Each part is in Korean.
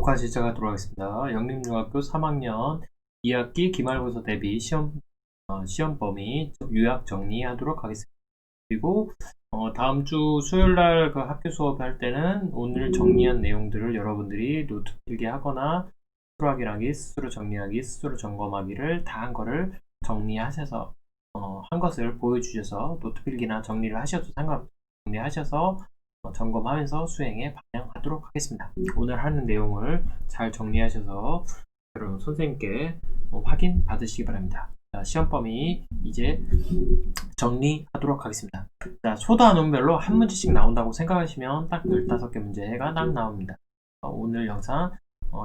녹화 시작하도록 하겠습니다. 영림중학교 3학년 2학기 기말고사 대비 시험 범위 요약 정리하도록 하겠습니다. 그리고 다음 주 수요일 날 그 학교 수업할 때는 오늘 정리한 내용들을 여러분들이 노트 필기 하거나 스스로 확인하기, 스스로 정리하기, 스스로 점검하기를 다 한 거를 정리하셔서 한 것을 보여주셔서 노트 필기나 정리를 하셔도 상관없습니다. 정리하셔서 점검하면서 수행에 반영하도록 하겠습니다. 오늘 하는 내용을 잘 정리하셔서 여러분 선생님께 확인 받으시기 바랍니다. 자, 시험 범위 이제 정리하도록 하겠습니다. 자, 소단원별로 한 문제씩 나온다고 생각하시면 딱 15개 문제가 딱 나옵니다. 오늘 영상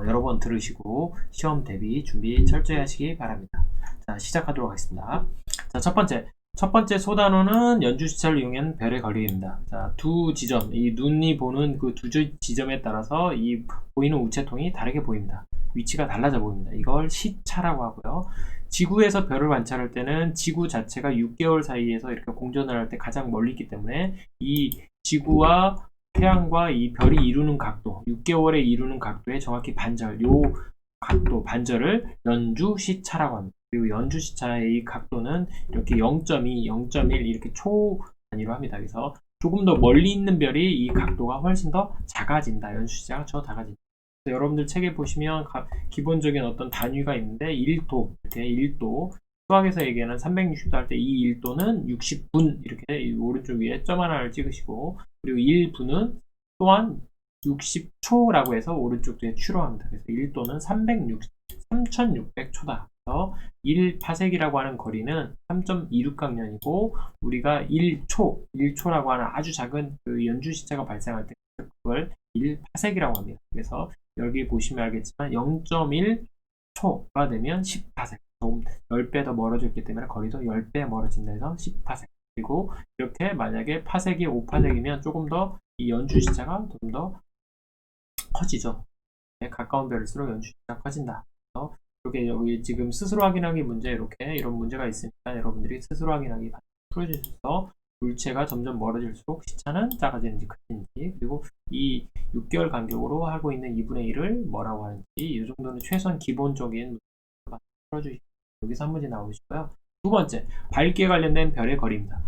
여러 번 들으시고 시험 대비 준비 철저히 하시기 바랍니다. 자, 시작하도록 하겠습니다. 자, 첫 번째 소단원은 연주시차를 이용한 별의 거리입니다. 자, 두 지점, 이 눈이 보는 그 두 지점에 따라서 이 보이는 우체통이 다르게 보입니다. 위치가 달라져 보입니다. 이걸 시차라고 하고요. 지구에서 별을 관찰할 때는 지구 자체가 6개월 사이에서 이렇게 공전을 할 때 가장 멀리 있기 때문에 이 지구와 태양과 이 별이 이루는 각도, 6개월에 이루는 각도의 정확히 반절, 요 각도, 반절을 연주시차라고 합니다. 그리고 연주시차의 이 각도는 이렇게 0.2, 0.1 이렇게 초 단위로 합니다. 그래서 조금 더 멀리 있는 별이 이 각도가 훨씬 더 작아진다. 연주시차가 더 작아진다. 여러분들 책에 보시면 기본적인 어떤 단위가 있는데 1도, 이렇게 1도, 수학에서 얘기하는 360도 할 때 이 1도는 60분 이렇게 오른쪽 위에 점 하나를 찍으시고, 그리고 1분은 또한 60초라고 해서 오른쪽 뒤에 추로합니다. 그래서 1도는 3600초다. 그래서 1파섹이라고 하는 거리는 3.26강년이고 우리가 1초라고 하는 아주 작은 그 연주시차가 발생할 때 그걸 1파섹이라고 합니다. 그래서 여기 보시면 알겠지만 0.1초가 되면 10파섹, 조금 10배 더 멀어졌기 때문에 거리도 10배 멀어진다 해서 10파섹. 그리고 이렇게 만약에 파섹이 5파섹이면 조금 더 이 연주시차가 좀 더 커지죠. 가까운 별일수록 연주시차가 커진다. 그래서 이렇게 여기 지금 스스로 확인하기 문제 이렇게 이런 문제가 있으니까 여러분들이 스스로 확인하기 풀어주셔서 물체가 점점 멀어질수록 시차는 작아지는지 커지는지, 그리고 이 6개월 간격으로 하고 있는 2분의 1을 뭐라고 하는지, 이 정도는 최소한 기본적인 문제 풀어주시고 여기서 한 문제 나오시고요. 두 번째, 밝기에 관련된 별의 거리입니다.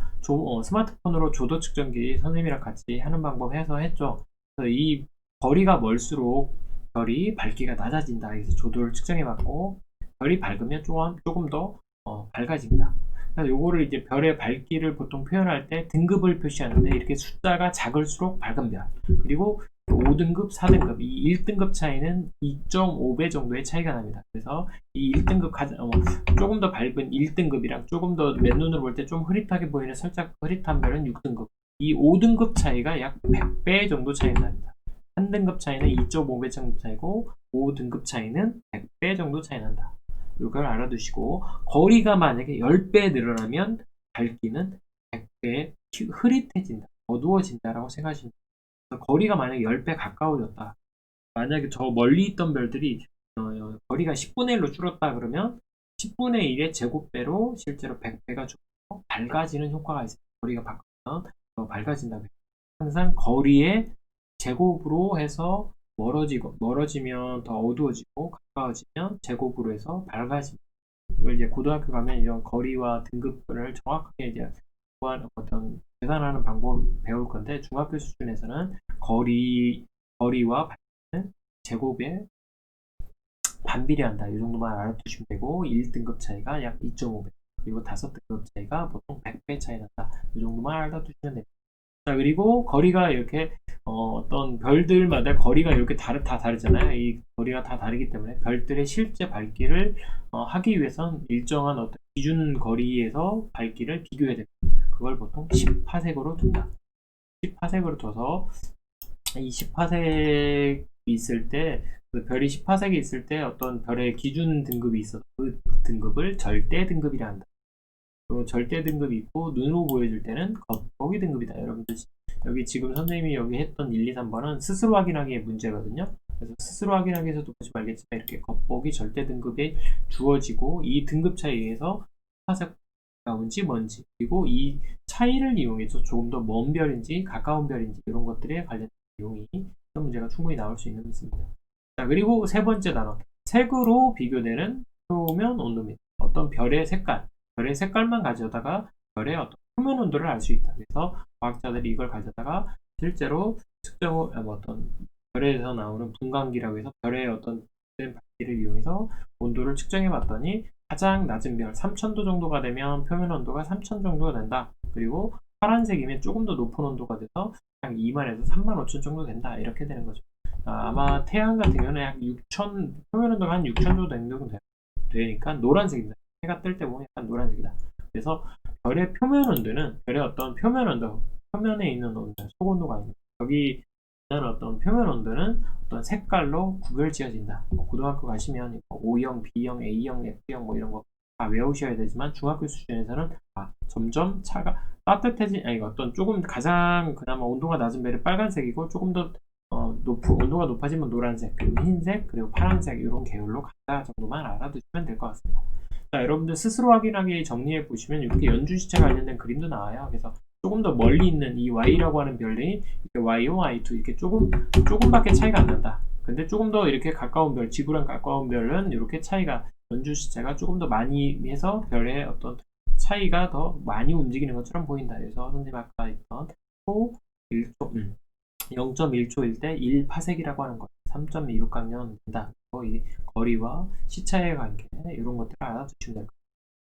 스마트폰으로 조도 측정기 선생님이랑 같이 하는 방법 해서 했죠. 그래서 이 거리가 멀수록 별이 밝기가 낮아진다. 그래서 조도를 측정해봤고 별이 밝으면 조금 더 밝아집니다. 그래서 요거를 이제 별의 밝기를 보통 표현할 때 등급을 표시하는데 이렇게 숫자가 작을수록 밝은 별, 그리고 5등급, 4등급, 이 1등급 차이는 2.5배 정도의 차이가 납니다. 그래서 이 1등급 조금 더 밝은 1등급이랑 조금 더 맨눈으로 볼 때 좀 흐릿하게 보이는 살짝 흐릿한 별은 6등급, 이 5등급 차이가 약 100배 정도 차이 납니다. 3등급 차이는 2.5배 정도 차이고 5등급 차이는 100배 정도 차이 난다. 이걸 알아두시고, 거리가 만약에 10배 늘어나면 밝기는 100배 흐릿해진다, 어두워진다라고 생각하시면 됩니다. 거리가 만약에 10배 가까워졌다, 만약에 저 멀리 있던 별들이 거리가 10분의 1로 줄었다 그러면 10분의 1의 제곱배로 실제로 100배가 줄고 밝아지는 효과가 있습니다. 거리가 바뀌면 더 밝아진다고 해요. 항상 거리의 제곱으로 해서 멀어지면 더 어두워지고 가까워지면 제곱으로 해서 밝아집니다. 이걸 이제 고등학교 가면 이런 거리와 등급을 정확하게 이제 어떤 계산하는 방법을 배울 건데, 중학교 수준에서는 거리와 밝기는 제곱에 반비례한다. 이 정도만 알아두시면 되고, 1등급 차이가 약 2.5배, 그리고 5등급 차이가 보통 100배 차이 난다. 이 정도만 알아두시면 됩니다. 자, 그리고 거리가 이렇게 어떤 별들마다 거리가 이렇게 다 다르잖아요. 이 거리가 다 다르기 때문에 별들의 실제 밝기를 하기 위해선 일정한 어떤 기준 거리에서 밝기를 비교해야 됩니다. 그걸 보통 10파섹으로 둔다. 10파섹으로 둬서 이 10파섹이 있을 때, 그 별이 10파섹이 있을 때 어떤 별의 기준 등급이 있어서 그 등급을 절대 등급이라 한다. 절대 등급이 있고 눈으로 보여줄 때는 겉보기 등급이다. 여러분들 여기 지금 선생님이 여기 했던 1, 2, 3번은 스스로 확인하기의 문제거든요. 그래서 스스로 확인하기에서도 보시면 알겠지만 이렇게 겉보기 절대 등급이 주어지고, 이 등급 차이에 의해서 화색 가까운지 먼지, 그리고 이 차이를 이용해서 조금 더 먼 별인지 가까운 별인지 이런 것들에 관련된 내용이 이런 문제가 충분히 나올 수 있는 문제입니다. 자, 그리고 세 번째 단원. 색으로 비교되는 표면 온도입니다. 어떤 별의 색깔만 가져다가 별의 어떤 표면 온도를 알 수 있다. 그래서 과학자들이 이걸 가져다가 실제로 어떤 별에서 나오는 분광기라고 해서 별의 어떤 밝기를 이용해서 온도를 측정해 봤더니 가장 낮은 별 3000도 정도가 되면 표면 온도가 3000 정도가 된다. 그리고 파란색이면 조금 더 높은 온도가 돼서 한 2만에서 35,000 정도 된다. 이렇게 되는 거죠. 아마 태양 같은 경우는 약 6,000, 표면 온도가 한 6,000 정도 되니까 노란색입니다. 해가 뜰 때 보면 약간 노란색이다. 그래서 별의 표면 온도는 별의 어떤 표면 온도, 표면에 있는 온도, 속 온도가 아니고 여기 있는 어떤 표면 온도는 어떤 색깔로 구별지어진다. 고등학교 가시면 O형, B형, A형, F형 뭐 이런 거 다 외우셔야 되지만 중학교 수준에서는 점점 차가 어떤 조금 가장 그나마 온도가 낮은 별이 빨간색이고 조금 더 온도가 높아지면 노란색, 그리고 흰색, 그리고 파란색 이런 계열로 간다 정도만 알아두시면 될 것 같습니다. 자, 여러분들 스스로 확인하기 정리해 보시면 이렇게 연주시체 관련된 그림도 나와요. 그래서 조금 더 멀리 있는 이 Y라고 하는 별이 Y1, Y2 이렇게 조금밖에 차이가 안 난다. 근데 조금 더 이렇게 가까운 별, 지구랑 가까운 별은 이렇게 차이가 연주시체가 조금 더 많이 해서 별의 어떤 차이가 더 많이 움직이는 것처럼 보인다. 그래서 선생님 아까 했던 초 1초, 0.1초일 때 1파섹이라고 하는 것, 3.26강년 된다. 이 거리와 시차의 관계 이런 것들을 알아두시면 될 것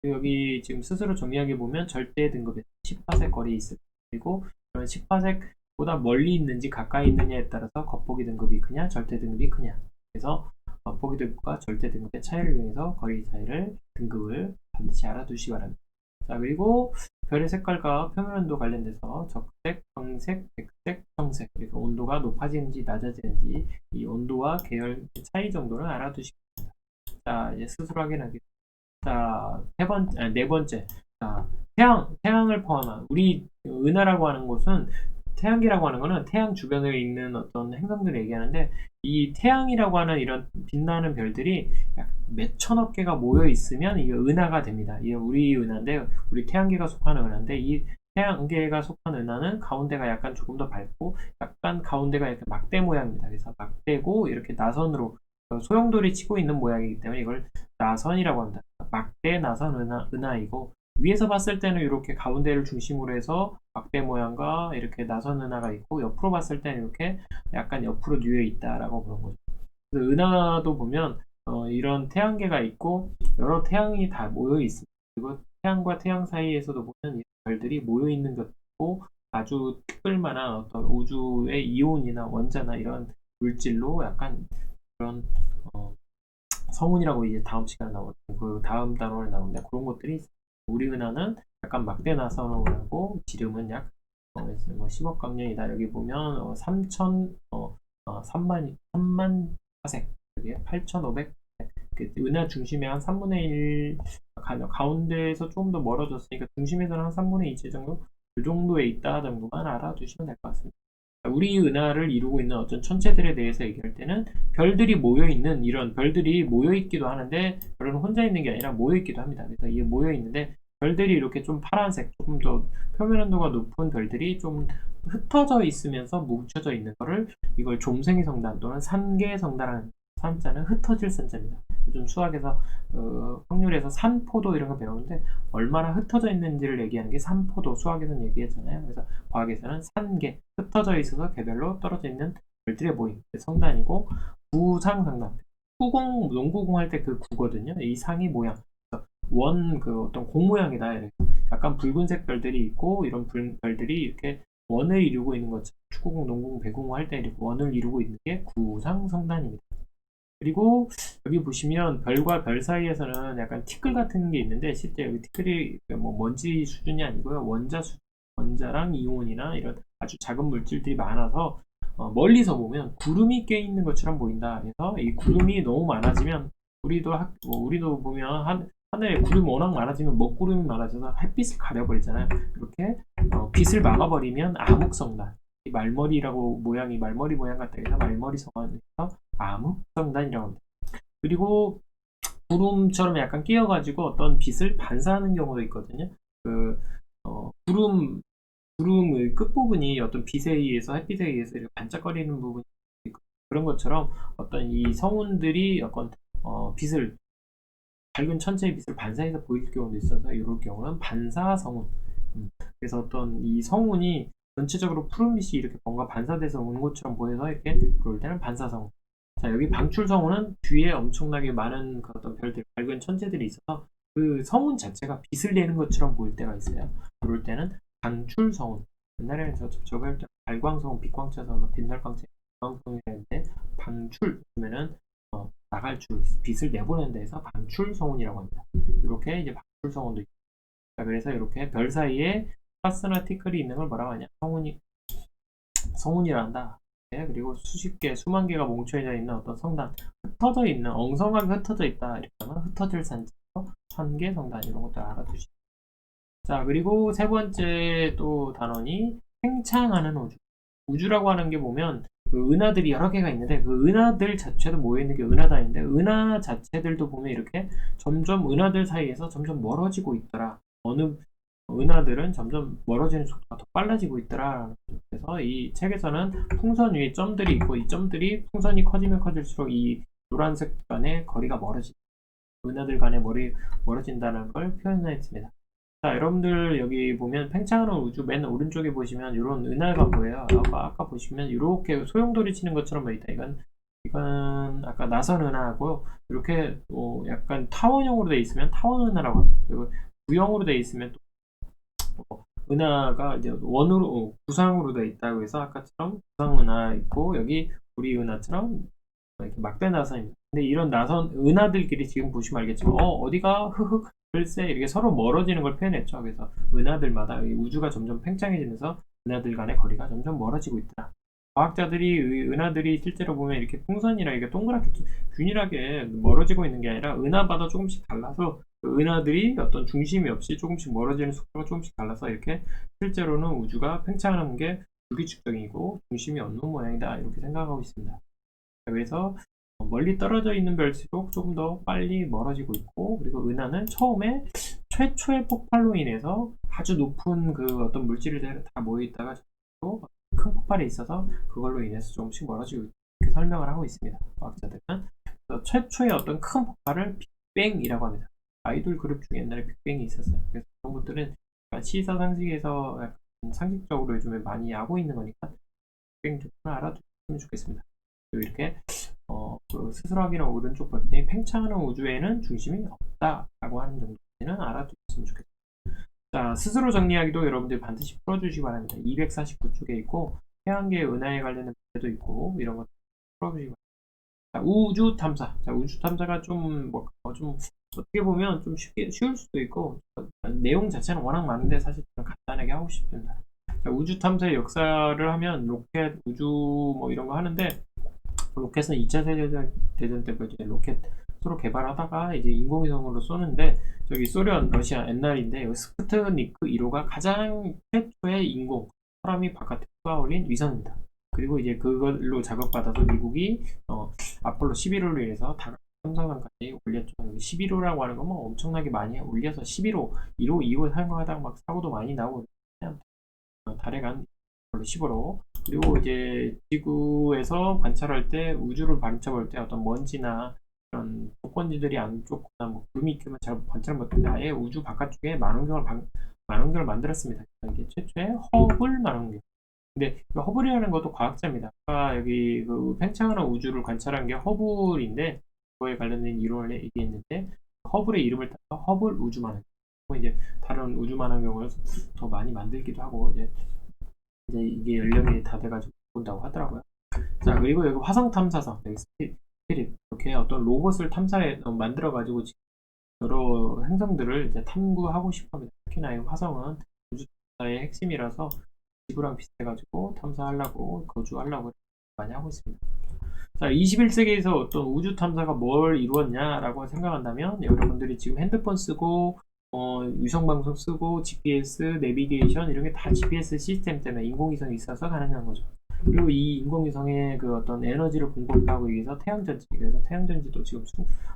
같아요. 여기 지금 스스로 정리하게 보면 절대 등급에 10파섹 거리에 있을 그리고 그런 10파섹보다 멀리 있는지 가까이 있느냐에 따라서 겉보기 등급이 크냐 절대 등급이 크냐. 그래서 겉보기 등급과 절대 등급의 차이를 이용해서 거리 차이를 등급을 반드시 알아두시기 바랍니다. 자, 그리고 별의 색깔과 표면 온도 관련돼서 적색, 황색, 백색, 청색 그래서 온도가 높아지는지 낮아지는지 이 온도와 계열 차이 정도를 알아두시기 바랍니다. 자, 이제 스스로 확인하기. 자, 네 번째. 자, 태양을 포함한 우리 은하라고 하는 곳은 태양계라고 하는 거는 태양 주변에 있는 어떤 행성들을 얘기하는데 이 태양이라고 하는 이런 빛나는 별들이 약 몇천억 개가 모여 있으면 이게 은하가 됩니다. 이게 우리 은하인데 우리 태양계가 속하는 은하인데 이 태양계가 속한 은하는 가운데가 약간 조금 더 밝고 약간 가운데가 이렇게 막대 모양입니다. 그래서 막대고 이렇게 나선으로 소용돌이 치고 있는 모양이기 때문에 이걸 나선이라고 합니다. 막대 나선 은하이고 위에서 봤을 때는 이렇게 가운데를 중심으로 해서 막대 모양과 이렇게 나선 은하가 있고 옆으로 봤을 때는 이렇게 약간 옆으로 뉘어 있다라고 보는 거죠. 그래서 은하도 보면 이런 태양계가 있고 여러 태양이 다 모여 있습니다. 그리고 태양과 태양 사이에서도 보면 별들이 모여 있는 것도 아주 특별만한 어떤 우주의 이온이나 원자나 이런 물질로 약간 그런 성운이라고 이제 다음 시간에 나올 그 다음 단원에 나오는데 그런 것들이 우리 은하는 약간 막대 나선호라고 지름은 약 10억 광년이다. 여기 보면 3만 파섹 여기 8,500 은하 중심의 한 3분의 1 가운데에서 조금 더 멀어졌으니까 중심에서는 한 3분의 2 정도 그 정도에 있다 정도만 알아두시면 될 것 같습니다. 우리 은하를 이루고 있는 어떤 천체들에 대해서 얘기할 때는 별들이 모여있는 이런 별들이 모여있기도 하는데 별은 혼자 있는 게 아니라 모여있기도 합니다. 그래서 이게 모여있는데 별들이 이렇게 좀 파란색 조금 더 표면 온도가 높은 별들이 좀 흩어져 있으면서 뭉쳐져 있는 거를 이걸 좀생이 성단 또는 산계 성단하는 산자는 흩어질 산자입니다. 요즘 수학에서 확률에서 산포도 이런 거 배우는데 얼마나 흩어져 있는지를 얘기하는 게 산포도 수학에서는 얘기했잖아요. 그래서 과학에서는 산계 흩어져 있어서 개별로 떨어져 있는 별들의 모임 성단이고 구상상단 후공 농구공 할 때 그 구거든요. 이 상이 모양 그 어떤 공 모양이다. 이렇게 약간 붉은색 별들이 있고 이런 별들이 이렇게 원을 이루고 있는 것처럼 축구공, 농구공, 배구공 할 때 이렇게 원을 이루고 있는 게 구상성단입니다. 그리고 여기 보시면 별과 별 사이에서는 약간 티끌 같은 게 있는데 실제 여기 티끌이 뭐 먼지 수준이 아니고요. 원자랑 이온이나 이런 아주 작은 물질들이 많아서 멀리서 보면 구름이 껴 있는 것처럼 보인다. 그래서 이 구름이 너무 많아지면 우리도 보면 하늘에 구름이 워낙 많아지면 먹구름이 많아져서 햇빛을 가려버리잖아요. 이렇게 빛을 막아버리면 암흑성단 이 말머리라고 모양이 말머리 모양 같다 해서 말머리 성단에서 암흑성단이라고 합니다. 그리고 구름처럼 약간 끼어가지고 어떤 빛을 반사하는 경우도 있거든요. 구름의 끝부분이 어떤 빛에 의해서 햇빛에 의해서 이렇게 반짝거리는 부분이 있고 그런 것처럼 어떤 이 성운들이 어떤 빛을 밝은 천체의 빛을 반사해서 보일 경우도 있어서 이럴 경우는 반사성운. 그래서 어떤 이 성운이 전체적으로 푸른빛이 이렇게 뭔가 반사돼서 온 것처럼 보여서 이렇게 그럴 때는 반사성운. 자, 여기 방출성운은 뒤에 엄청나게 많은 그 어떤 별들, 밝은 천체들이 있어서 그 성운 자체가 빛을 내는 것처럼 보일 때가 있어요. 그럴 때는 방출성운. 옛날에는 저거 할 때 발광성운, 빛광차서 빛날광차, 방광성운이라는데 방출 그러면은 나갈 줄, 빛을 내보내는 데서 방출성운이라고 합니다. 이렇게 이제 방출성운도 있고. 자, 그래서 이렇게 별 사이에 파스나 티클이 있는 걸 뭐라고 하냐? 성운이라 한다. 네, 그리고 수십 개, 수만 개가 뭉쳐져 있는 어떤 성단, 흩어져 있는, 엉성하게 흩어져 있다. 이렇게 하면 흩어질 산지, 천개 성단 이런 것들 알아두시죠. 자, 그리고 세 번째 또 단원이 팽창하는 우주. 우주라고 하는 게 보면 그 은하들이 여러 개가 있는데 그 은하들 자체도 모여있는 게 은하단인데 은하 자체들도 보면 이렇게 점점 은하들 사이에서 점점 멀어지고 있더라. 어느 은하들은 점점 멀어지는 속도가 더 빨라지고 있더라. 그래서 이 책에서는 풍선 위에 점들이 있고 이 점들이 풍선이 커지면 커질수록 이 노란색 간의 거리가 은하들 간의 멀어진다는 걸 표현했습니다. 자, 여러분들 여기 보면 팽창하는 우주 맨 오른쪽에 보시면 이런 은하가 보여요. 아까 보시면 이렇게 소용돌이 치는 것처럼 보이다. 이건 아까 나선 은하고요. 이렇게 약간 타원형으로 되어 있으면 타원 은하라고 합니다. 그리고 구형으로 되어 있으면 또 은하가 이제 원으로 구상으로 되어 있다고 해서 아까처럼 구상 은하 있고 여기 우리 은하처럼 이렇게 막대 나선입니다. 근데 이런 나선 은하들끼리 지금 보시면 알겠지만 어디가 흑흑 글쎄 이렇게 서로 멀어지는 걸 표현했죠. 그래서 은하들마다 우주가 점점 팽창해지면서 은하들 간의 거리가 점점 멀어지고 있다. 과학자들이 은하들이 실제로 보면 이렇게 풍선이라 이게 동그랗게 균일하게 멀어지고 있는 게 아니라 은하마다 조금씩 달라서 은하들이 어떤 중심이 없이 조금씩 멀어지는 속도가 조금씩 달라서 이렇게 실제로는 우주가 팽창하는 게 불규칙적이고 중심이 없는 모양이다 이렇게 생각하고 있습니다. 그래서 멀리 떨어져 있는 별일수록 조금 더 빨리 멀어지고 있고 그리고 은하는 처음에 최초의 폭발로 인해서 아주 높은 그 어떤 물질을 다 모여있다가 큰 폭발이 있어서 그걸로 인해서 조금씩 멀어지고 이렇게 설명을 하고 있습니다. 과학자들은 그래서 최초의 어떤 큰 폭발을 빅뱅이라고 합니다. 아이돌 그룹 중에 옛날에 빅뱅이 있었어요. 그래서 그런 것들은 시사 상식에서 상식적으로 요즘에 많이 하고 있는 거니까 빅뱅 좀 알아두시면 좋겠습니다. 이렇게 그 스스로 하기는 오른쪽 버튼이 팽창하는 우주에는 중심이 없다라고 하는 정도는 알아두셨으면 좋겠습니다. 자, 스스로 정리하기도 여러분들 반드시 풀어주시기 바랍니다. 249쪽에 있고 태양계 은하에 관련된 문제도 있고 이런 것 풀어주시기 바랍니다. 자, 우주 탐사. 자, 우주 탐사가 좀 어떻게 보면 좀 쉬울 수도 있고 내용 자체는 워낙 많은데 사실 저는 간단하게 하고 싶습니다. 자, 우주 탐사의 역사를 하면 로켓, 우주 뭐 이런 거 하는데 로켓은 2차 세계대전 때 이제 로켓으로 개발하다가 이제 인공위성으로 쏘는데 저기 소련, 러시아 옛날인데 여기 스푸트니크 1호가 가장 최초의 인공 사람이 바깥에 쏘아올린 위성입니다. 그리고 이제 그걸로 자극받아서 미국이 아폴로 11호를 위해서 탐사선까지 올렸죠. 11호라고 하는 건 뭐 엄청나게 많이 올려서 11호, 1호, 2호 사용하다가 막 사고도 많이 나고 그냥 달에 간 아폴로 15호 그리고 이제 지구에서 관찰할 때 우주를 관찰할 때 어떤 먼지나 그런 복권지들이 안 좋거나 뭐 구름이 있으면 잘 관찰 못하는데 아예 우주 바깥쪽에 만원경을 만들었습니다. 이게 최초의 허블 만원경. 근데 그 허블이라는 것도 과학자입니다. 아까 여기 그 팽창하는 우주를 관찰한 게 허블인데 그거에 관련된 이론을 얘기했는데 허블의 이름을 따서 허블 우주 만원경. 이제 다른 우주 만원경을 더 많이 만들기도 하고 이제 이게 연령이 다 돼가지고 본다고 하더라고요. 자, 그리고 여기 화성 탐사선, 여기 스피릿 이렇게 어떤 로봇을 만들어가지고 여러 행성들을 이제 탐구하고 싶어합니다. 특히나 이 화성은 우주 탐사의 핵심이라서 지구랑 비슷해가지고 탐사하려고 거주하려고 많이 하고 있습니다. 자, 21세기에서 어떤 우주 탐사가 뭘 이루었냐라고 생각한다면 여러분들이 지금 핸드폰 쓰고 위성방송 쓰고 GPS, 내비게이션 이런 게 다 GPS 시스템 때문에 인공위성이 있어서 가능한 거죠. 그리고 이 인공위성의 그 어떤 에너지를 공급하기 위해서 태양전지, 그래서 태양전지도 지금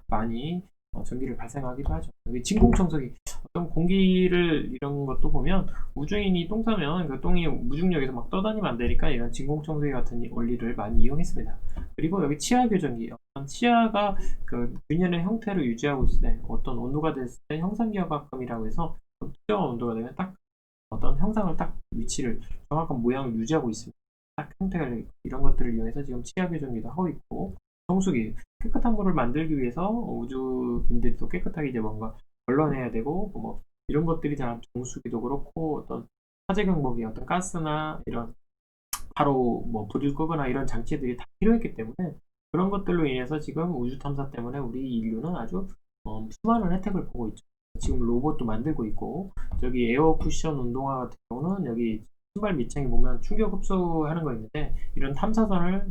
많이 전기를 발생하기도 하죠. 여기 진공청소기, 어떤 공기를 이런 것도 보면 우주인이 똥 싸면 그 똥이 무중력에서 막 떠다니면 안 되니까 이런 진공청소기 같은 원리를 많이 이용했습니다. 그리고 여기 치아 교정기, 어떤 치아가 그 균열의 형태를 유지하고 있을 때 어떤 온도가 됐을 때 형상기하각금이라고 해서 특정한 온도가 되면 딱 어떤 형상을 딱 위치를 정확한 모양을 유지하고 있습니다. 딱 형태가 이런 것들을 이용해서 지금 치아 교정기도 하고 있고, 정수기 깨끗한 물을 만들기 위해서 우주인들도 깨끗하게 이제 뭔가 걸러내야 되고 뭐 이런 것들이 다 정수기도 그렇고 어떤 화재 경보기 어떤 가스나 이런 바로 뭐 불을 끄거나 이런 장치들이 다 필요했기 때문에 그런 것들로 인해서 지금 우주 탐사 때문에 우리 인류는 아주 수많은 혜택을 보고 있죠. 지금 로봇도 만들고 있고 저기 에어 쿠션 운동화 같은 경우는 여기 신발 밑창에 보면 충격 흡수하는 거 있는데 이런 탐사선을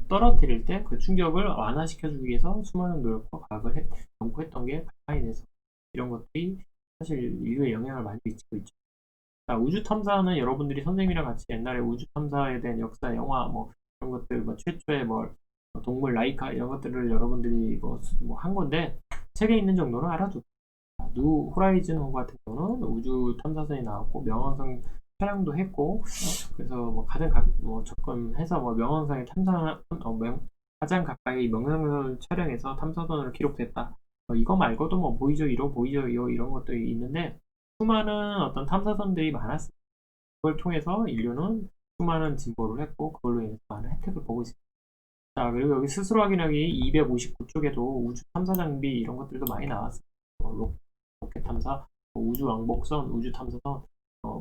떨어뜨릴 때 그 충격을 완화시켜주기 위해서 수많은 노력과 과학을 연구했던 게 발판이 돼서 이런 것들이 사실 인류에 영향을 많이 미치고 있죠. 자, 우주 탐사는 여러분들이 선생님이랑 같이 옛날에 우주 탐사에 대한 역사, 영화, 뭐 이런 것들, 뭐 최초의 뭐 동물 라이카 이런 것들을 여러분들이 한 건데 책에 있는 정도는 알아두고 뉴 호라이즌 호 같은 경우는 우주 탐사선이 나왔고 명왕성 촬영도 했고 그래서 뭐 가장 접근해서 뭐 명왕성에 가장 가까이 명왕성을 촬영해서 탐사선으로 기록됐다. 이거 말고도 뭐 보이저 1호, 보이저 2호 이런 것들이 있는데 수많은 어떤 탐사선들이 많았습니다. 그걸 통해서 인류는 수많은 진보를 했고 그걸로 인해서 많은 혜택을 보고 있습니다. 자, 그리고 여기 스스로 확인하기 259쪽에도 우주 탐사 장비 이런 것들도 많이 나왔습니다. 로켓 탐사, 우주 왕복선, 우주 탐사선,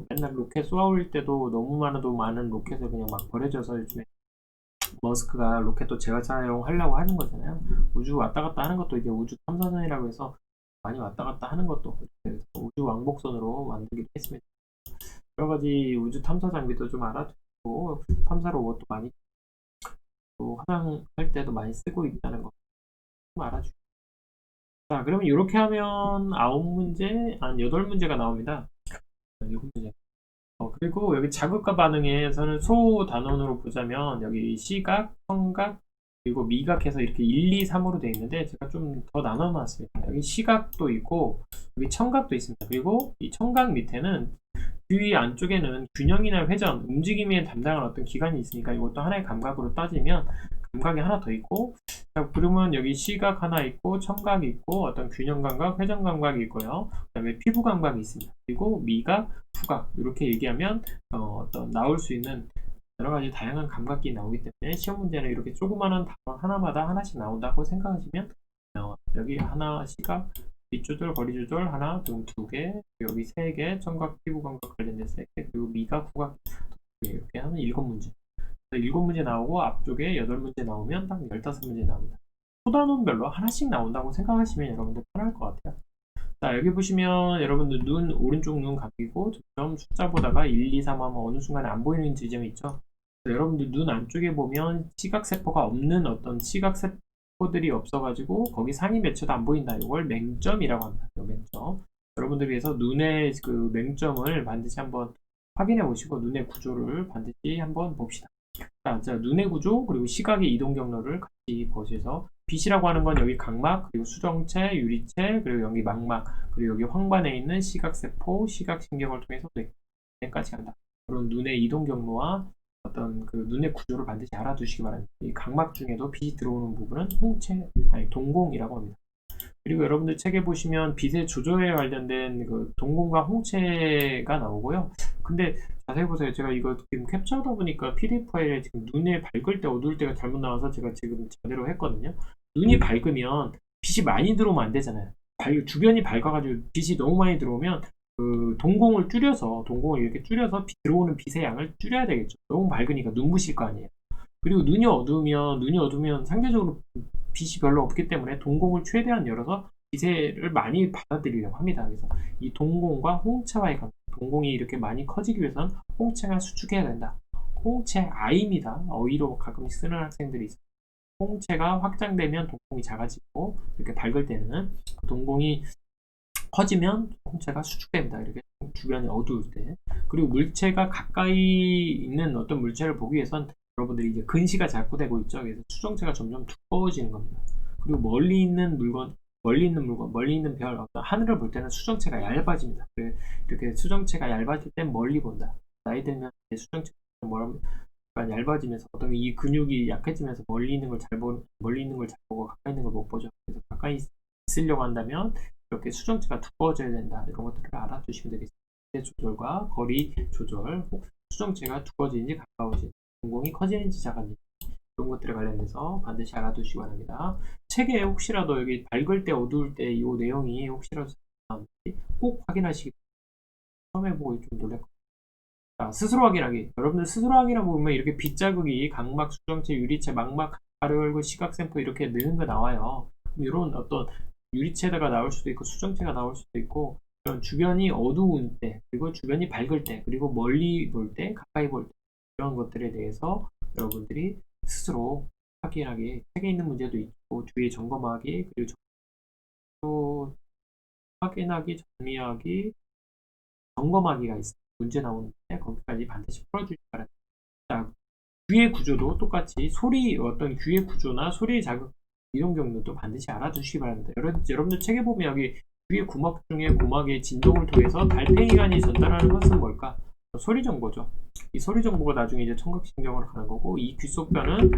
맨날 로켓 쏘아올릴 때도 너무 많은 로켓을 그냥 막 버려져서 요즘에 머스크가 로켓도 재활용하려고 하는 거잖아요. 우주 왔다 갔다 하는 것도 이제 우주 탐사선이라고 해서 많이 왔다 갔다 하는 것도 우주 왕복선으로 만들기도 했습니다. 여러 가지 우주 탐사 장비도 좀 알아두고 탐사 로봇도 많이 또 화장할 때도 많이 쓰고 있다는 거 좀 알아주고. 자, 그러면 이렇게 하면 9문제, 한 8문제가 나옵니다. 7문제. 그리고 여기 자극과 반응에서는 소단원으로 보자면 여기 시각, 청각, 그리고 미각해서 이렇게 1, 2, 3으로 되어 있는데 제가 좀 더 나눠 놨습니다. 여기 시각도 있고 여기 청각도 있습니다. 그리고 이 청각 밑에는 귀 안쪽에는 균형이나 회전, 움직임에 담당하는 어떤 기관이 있으니까 이것도 하나의 감각으로 따지면 감각이 하나 더 있고, 자, 그러면 여기 시각 하나 있고 청각이 있고 어떤 균형 감각, 회전 감각이 있고요. 그 다음에 피부 감각이 있습니다. 그리고 미각, 후각 이렇게 얘기하면 어떤 나올 수 있는 여러 가지 다양한 감각이 나오기 때문에 시험 문제는 이렇게 조그마한 단원 하나마다 하나씩 나온다고 생각하시면 여기 하나 시각, 빛 조절, 거리 조절 하나, 두 개, 여기 세 개, 청각, 피부 감각 관련된 세 개, 그리고 미각, 후각 이렇게 하면 7문제. 7문제 나오고 앞쪽에 8문제 나오면 딱 15문제 나옵니다. 소단원별로 하나씩 나온다고 생각하시면 여러분들 편할 것 같아요. 자, 여기 보시면 여러분들 오른쪽 눈 감기고 점점 숫자 보다가 1, 2, 3 하면 어느 순간에 안 보이는 지점이 있죠. 여러분들 눈 안쪽에 보면 시각세포가 없는 어떤 시각세포들이 없어가지고 거기 상위 매체도 안 보인다. 이걸 맹점이라고 합니다. 맹점. 여러분들 위해서 눈의 그 맹점을 반드시 한번 확인해 보시고 눈의 구조를 반드시 한번 봅시다. 자, 눈의 구조 그리고 시각의 이동 경로를 같이 보셔서 빛이라고 하는 건 여기 각막 그리고 수정체, 유리체 그리고 여기 망막 그리고 여기 황반에 있는 시각세포, 시각신경을 통해서 뇌까지 간다. 그런 눈의 이동 경로와 어떤 그 눈의 구조를 반드시 알아두시기 바랍니다. 이 각막 중에도 빛이 들어오는 부분은 동공이라고 합니다. 그리고 여러분들 책에 보시면 빛의 조절에 관련된 그 동공과 홍채가 나오고요. 근데 자세히 보세요. 제가 이거 지금 캡처하다 보니까 PDF 파일에 지금 눈에 밝을 때 어두울 때가 잘못 나와서 제가 지금 제대로 했거든요. 눈이 밝으면 빛이 많이 들어오면 안 되잖아요. 주변이 밝아가지고 빛이 너무 많이 들어오면 그 동공을 이렇게 줄여서 들어오는 빛의 양을 줄여야 되겠죠. 너무 밝으니까 눈부실 거 아니에요. 그리고 눈이 어두우면 상대적으로 빛이 별로 없기 때문에 동공을 최대한 열어서 빛을 많이 받아들이려고 합니다. 그래서 이 동공과 홍채와의 관계, 동공이 이렇게 많이 커지기 위해서는 홍채가 수축해야 된다. 홍채 아입니다. 어휘로 가끔씩 쓰는 학생들이 있어요. 홍채가 확장되면 동공이 작아지고 이렇게 밝을 때는 동공이 커지면 홍채가 수축됩니다. 이렇게 주변이 어두울 때. 그리고 물체가 가까이 있는 어떤 물체를 보기 위해선 여러분들이 이제 근시가 자꾸 되고 있죠. 그래서 수정체가 점점 두꺼워지는 겁니다. 그리고 멀리 있는 물건, 멀리 있는 물건, 멀리 있는 별, 어떤 하늘을 볼 때는 수정체가 얇아집니다. 이렇게 수정체가 얇아질 땐 멀리 본다. 나이 들면 수정체가 얇아지면서 어떤 이 근육이 약해지면서 멀리 있는 걸 잘 보고 가까이 있는 걸 못 보죠. 그래서 가까이 있으려고 한다면 이렇게 수정체가 두꺼워져야 된다. 이런 것들을 알아두시면 되겠습니다. 조절과 거리 조절, 수정체가 두꺼워지는지 가까워지는지, 공공이 커지는지 작아지는지, 이런 것들에 관련해서 반드시 알아두시기 바랍니다. 책에 혹시라도 여기 밝을 때 어두울 때 이 내용이 혹시라도 꼭 확인하시기 바랍니다. 처음에 보고 좀 놀랐거든요. 자, 스스로 확인하기. 여러분들 스스로 확인하고 보면 이렇게 빗자국이 각막, 수정체, 유리체, 망막, 가려 얼굴, 시각세포 이렇게 느는 거 나와요. 이런 어떤 유리체가 나올 수도 있고 수정체가 나올 수도 있고, 이런 주변이 어두운 때, 그리고 주변이 밝을 때, 그리고 멀리 볼 때, 가까이 볼 때, 이런 것들에 대해서 여러분들이 스스로 확인하기, 책에 있는 문제도 있고 주위에 점검하기, 그리고 또 확인하기, 정리하기, 점검하기가 있어요. 문제 나오는데 거기까지 반드시 풀어주시기 바랍니다. 자, 귀의 구조도 똑같이 어떤 귀의 구조나 소리의 자극 이런 경우도 반드시 알아두시기 바랍니다. 여러분들 책에 보면 여기 귀의 구멍 중에 고막의 진동을 통해서 달팽이관이 전달하는 것은 뭘까? 소리 정보죠. 이 소리 정보가 나중에 이제 청각신경으로 가는 거고, 이 귓속변은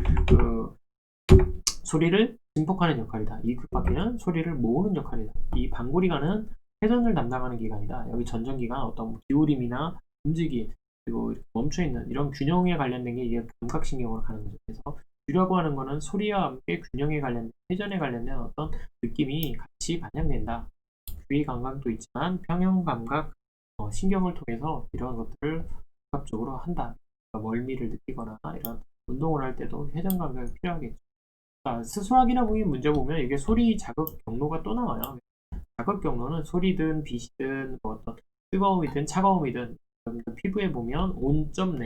소리를 증폭하는 역할이다. 이 귓바퀴는 소리를 모으는 역할이다. 이 방구리관은 회전을 담당하는 기관이다. 여기 전전기관 어떤 기울임이나 움직임, 그리고 멈춰있는 이런 균형에 관련된 게 이게 감각신경으로 가는 거죠. 그래서 귀라고 하는 거는 소리와 함께 균형에 관련된, 회전에 관련된 어떤 느낌이 같이 반영된다. 귀의 감각도 있지만 평형 감각, 신경을 통해서 이런 것들을 복합적으로 한다. 그러니까 멀미를 느끼거나 이런 운동을 할 때도 회전 감각이 필요하겠죠. 자, 스스로 확인하고 문제 보면 이게 소리 자극 경로가 또 나와요. 자극 경로는 소리든 빛이든 뭐 어떤 뜨거움이든 차가움이든, 피부에 보면 온점,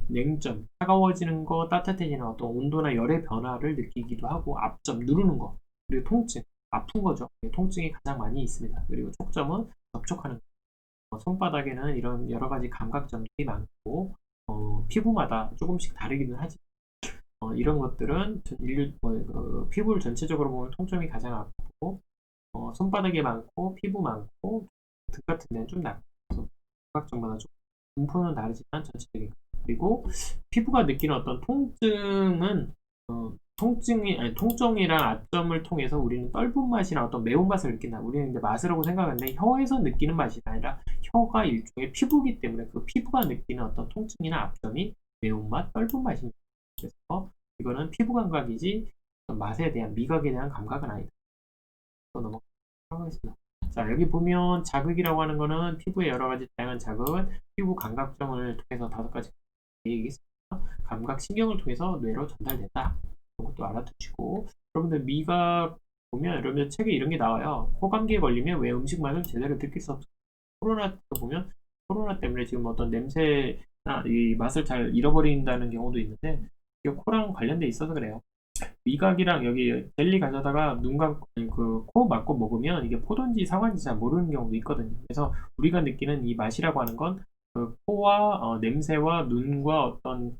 냉점, 차가워지는 거, 따뜻해지는 어떤 온도나 열의 변화를 느끼기도 하고, 압점, 누르는 거, 그리고 통증, 아픈 거죠. 통증이 가장 많이 있습니다. 그리고 촉점은 접촉하는 거. 손바닥에는 이런 여러 가지 감각점들이 많고, 피부마다 조금씩 다르기는 하지만, 이런 것들은 피부를 전체적으로 보면 통점이 가장 아프고, 손바닥에 많고 피부 많고 등 같은 데는 좀 낮고, 각각점마다 좀 분포는 다르지만 전체적인. 그리고 피부가 느끼는 어떤 통증은 통증이랑 압점을 통해서 우리는 떫은 맛이나 어떤 매운맛을 느낀다. 우리는 이제 맛이라고 생각하는데 혀에서 느끼는 맛이 아니라 혀가 일종의 피부이기 때문에 그 피부가 느끼는 어떤 통증이나 압점이 매운맛, 떫은 맛입니다. 그래서 이거는 피부 감각이지 맛에 대한, 미각에 대한 감각은 아니다. 또 넘어가도록 하겠습니다. 자, 여기 보면 자극이라고 하는 거는 피부의 여러 가지 다양한 자극은 피부 감각점을 통해서 5가지 얘기했습니다. 감각 신경을 통해서 뇌로 전달된다. 이것도 알아두시고, 여러분들 미각 보면 여러분들 책에 이런 게 나와요. 호감기에 걸리면 왜 음식 맛을 제대로 느낄 수 없어? 코로나 때 보면 코로나 때문에 지금 어떤 냄새나 이 맛을 잘 잃어버린다는 경우도 있는데, 이게 코랑 관련돼 있어서 그래요. 미각이랑 여기 젤리 가져다가 눈 감고 코 막고 먹으면 이게 포도인지 사과인지 잘 모르는 경우도 있거든요. 그래서 우리가 느끼는 이 맛이라고 하는 건 그 코와 냄새와 눈과 어떤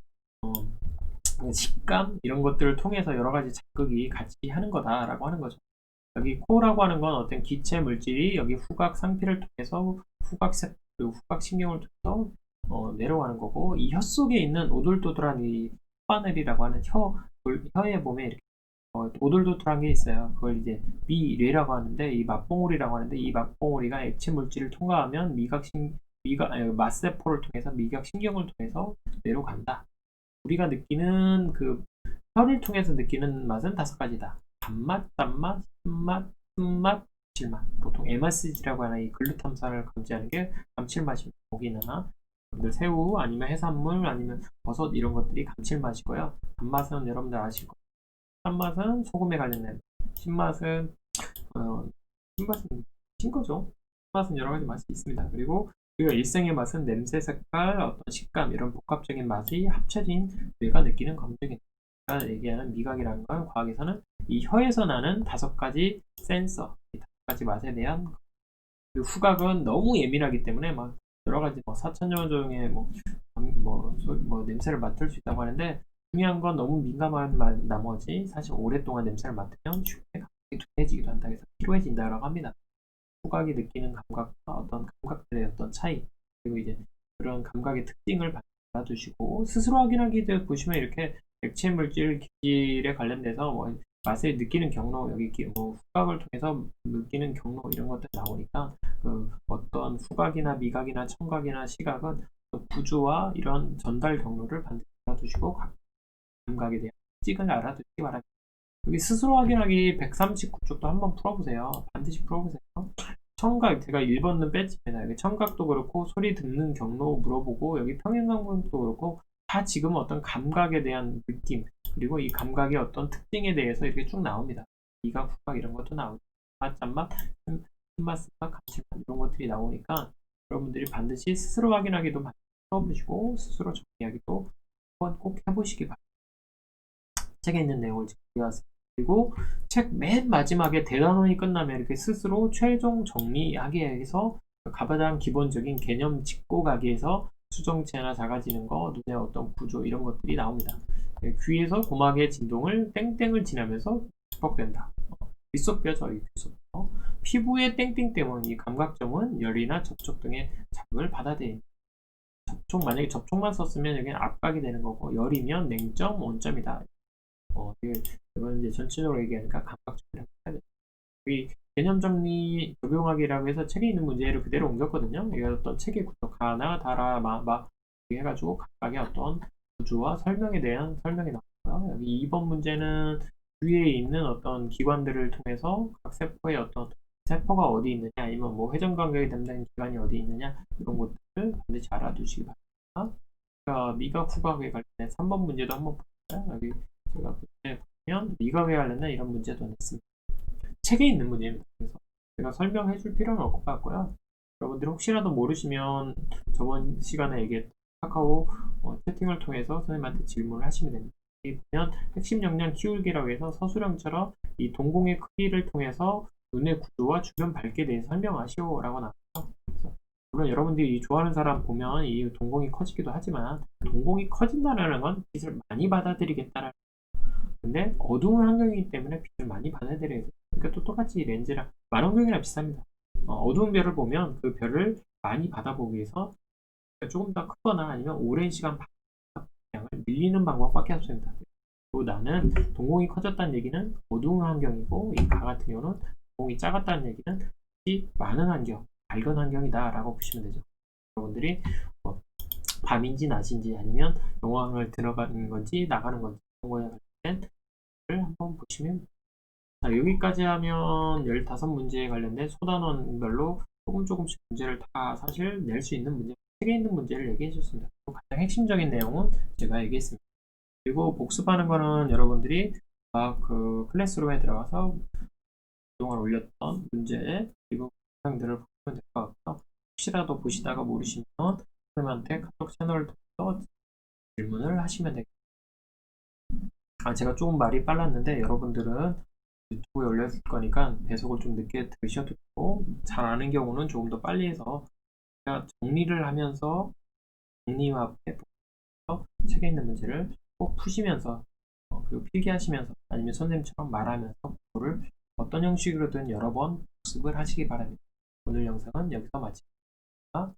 식감 이런 것들을 통해서 여러 가지 자극이 같이 하는 거다라고 하는 거죠. 여기 코라고 하는 건 어떤 기체 물질이 여기 후각 상피를 통해서 그리고 후각신경을 통해서 내려가는 거고, 이 혀 속에 있는 오돌도돌한 이 바늘이라고 하는 혀에 보면 이렇게 오돌도돌한 게 있어요. 그걸 이제 미뇌라고 하는데, 이 맛봉우리라고 하는데, 이 맛봉우리가 액체 물질을 통과하면 맛세포를 통해서 미각신경을 통해서 뇌로 간다. 우리가 느끼는 그 혀를 통해서 느끼는 맛은 5가지다. 단맛, 짠맛, 신맛, 쓴맛, 감칠맛. 보통 MSG라고 하는 이 글루탐산을 감지하는 게 감칠맛입니다. 고기나 새우 아니면 해산물 아니면 버섯 이런 것들이 감칠맛이고요. 단맛은 여러분들 아실 거예요. 짠맛은 소금에 관련된, 신맛은 신거죠. 신맛은 여러 가지 맛이 있습니다. 그리고 일생의 맛은 냄새, 색깔, 어떤 식감 이런 복합적인 맛이 합쳐진 뇌가 느끼는 감정이다. 얘기하는 미각이라는 건 과학에서는 이 혀에서 나는 5가지 센서, 이 5가지 맛에 대한. 그리고 후각은 너무 예민하기 때문에 막 여러 가지 4천여 종의 냄새를 맡을 수 있다고 하는데, 중요한 건 너무 민감한 나머지 사실 오랫동안 냄새를 맡으면 쉽게 둔해지기도 한다 해서 피로해진다라고 합니다. 후각이 느끼는 감각과 어떤 감각들의 어떤 차이, 그리고 이제 그런 감각의 특징을 알아두시고, 스스로 확인하기도 보시면 이렇게 액체 물질 기질에 관련돼서 뭐 맛을 느끼는 경로, 여기 뭐 후각을 통해서 느끼는 경로 이런 것들 나오니까 그 어떤 후각이나 미각이나 청각이나 시각은 구조와 이런 전달 경로를 반드시 알아두시고 각 감각에 대한 특징을 알아두시기 바랍니다. 여기 스스로 확인하기 139쪽도 한번 풀어보세요. 반드시 풀어보세요. 청각, 제가 1번은 뺐습니다. 여기 청각도 그렇고 소리 듣는 경로 물어보고, 여기 평행감각도 그렇고 다 지금 어떤 감각에 대한 느낌, 그리고 이 감각의 어떤 특징에 대해서 이렇게 쭉 나옵니다. 미각, 후각 이런 것도 나오고, 맛, 짠맛, 신맛, 쓴맛, 감칠맛 이런 것들이 나오니까 여러분들이 반드시 스스로 확인하기도 풀어보시고 스스로 정리하기도 한번 꼭 해보시기 바랍니다. 책에 있는 내용을 지금 이어왔습니다. 그리고 책 맨 마지막에 대단원이 끝나면 이렇게 스스로 최종 정리하기 위해서 가장 기본적인 개념 짚고 가기에서 수정체나 작아지는 거, 눈의 어떤 구조 이런 것들이 나옵니다. 귀에서 고막의 진동을 땡땡을 지나면서 축복된다. 귓속뼈 저희 귓속뼈. 피부의 땡땡 때문에 이 감각점은 열이나 접촉 등의 자극을 받아들인다. 만약에 접촉만 썼으면 여기는 압박이 되는 거고, 열이면 냉점, 온점이다. 이건 이제 전체적으로 얘기하니까 감각적이라고 해야 돼. 여기 개념 정리 적용하기라고 해서 책에 있는 문제를 그대로 옮겼거든요. 이게 어떤 책의 구조 가나 다라 마 해가지고 각각의 어떤 구조와 설명에 대한 설명이 나왔고요. 여기 2번 문제는 위에 있는 어떤 기관들을 통해서 각 세포의 어떤 세포가 어디 있느냐, 아니면 뭐 회전감각이 담당하는 기관이 어디 있느냐, 이런 것들을 반드시 알아두시기 바랍니다. 그러니까 미각 후각에 관련된 3번 문제도 한번 볼까요? 여기 제가 보면 미각에 관련된 이런 문제도 냈습니다. 책에 있는 문제입니다. 그래서 제가 설명해 줄 필요는 없을 것 같고요. 여러분들 혹시라도 모르시면 저번 시간에 얘기했던 카카오 채팅을 통해서 선생님한테 질문을 하시면 됩니다. 여기 보면 핵심 역량 키우기라고 해서 서술형처럼 이 동공의 크기를 통해서 눈의 구조와 주변 밝기에 대해 설명하시오 라고 나왔어요. 물론 여러분들이 좋아하는 사람 보면 이 동공이 커지기도 하지만, 동공이 커진다는 건 빛을 많이 받아들이겠다라는, 근데 어두운 환경이기 때문에 빛을 많이 받아들여야 돼요. 그러니까 또 똑같이 렌즈랑 만원경이랑 비슷합니다. 어두운 별을 보면 그 별을 많이 받아보기 위해서 조금 더 크거나 아니면 오랜 시간 방향을 밀리는 방법밖에 없습니다. 그리고 나는 동공이 커졌다는 얘기는 어두운 환경이고, 이 가 같은 경우는 동공이 작았다는 얘기는 많은 환경, 밝은 환경이다 라고 보시면 되죠. 여러분들이 밤인지 낮인지 아니면 영광을 들어가는 건지 나가는 건지 그런 거에 관련된 를 한번 보시면, 여기까지 하면 15문제에 관련된 소단원별로 조금씩 문제를 다 사실 낼 수 있는 문제, 책에 있는 문제를 얘기해 줬습니다. 가장 핵심적인 내용은 제가 얘기했습니다. 그리고 복습하는 거는 여러분들이 그 클래스룸에 들어가서 그동안 올렸던 문제 그리고 영상들을 보시면 될 것 같고요. 혹시라도 보시다가 모르시면 선생님한테 카톡 채널을 통해서 질문을 하시면 되겠습니다. 제가 조금 말이 빨랐는데 여러분들은 유튜브에 올렸을 거니까 배속을 좀 늦게 들으셔도 되고, 잘 아는 경우는 조금 더 빨리 해서 제가 정리를 하면서 정리와 배포해서 책에 있는 문제를 꼭 푸시면서 그리고 필기하시면서 아니면 선생님처럼 말하면서 그거를 어떤 형식으로든 여러 번 복습을 하시기 바랍니다. 오늘 영상은 여기서 마칩니다.